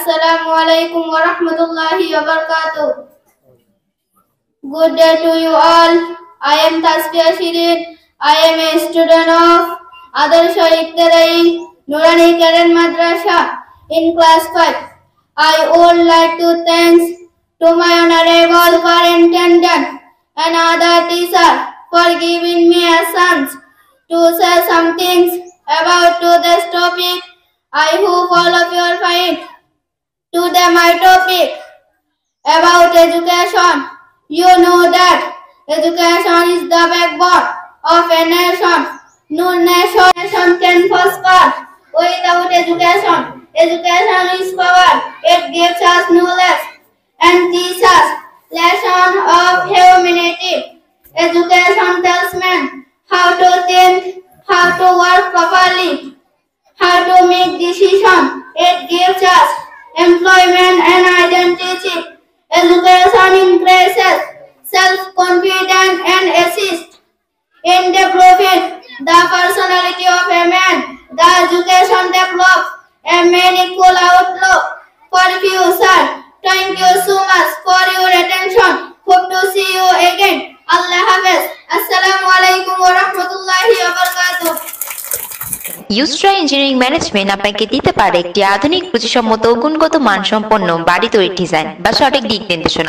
Assalamu alaikum wa rahmatullahi wa barakatuh. Good day to you all. I am Tasfiya Shirin. I am a student of Adarsha Iktidai Nurani Karen Madrasa in class 5. I would like to thank to my honorable superintendent and other teacher for giving me a chance to say some things about today's topic. I hope all of you will find today my topic about education. You know that education is the backbone of a nation. No nation can prosper without education. Education is power. It gives us knowledge and teaches us lesson of humanity. Education tells men how to think, how to work properly, how to make decisions. It gives us employment and identity. Education increases self-confidence and assists in developing the personality of a man. The education develops a meaningful outlook for future. Thank you so much for your attention. Hope to see you again. Allah Hafiz. Assalamu alaikum wa rahmatullahi wa barakatuh. ইউস্ট্রা engineering management আপনাকে দিতে পারে একটি আধুনিক প্রযুক্তিসম্মত গুণগত মানসম্পন্ন বাড়ি তৈরির ডিজাইন বা সঠিক দিক নির্দেশনা।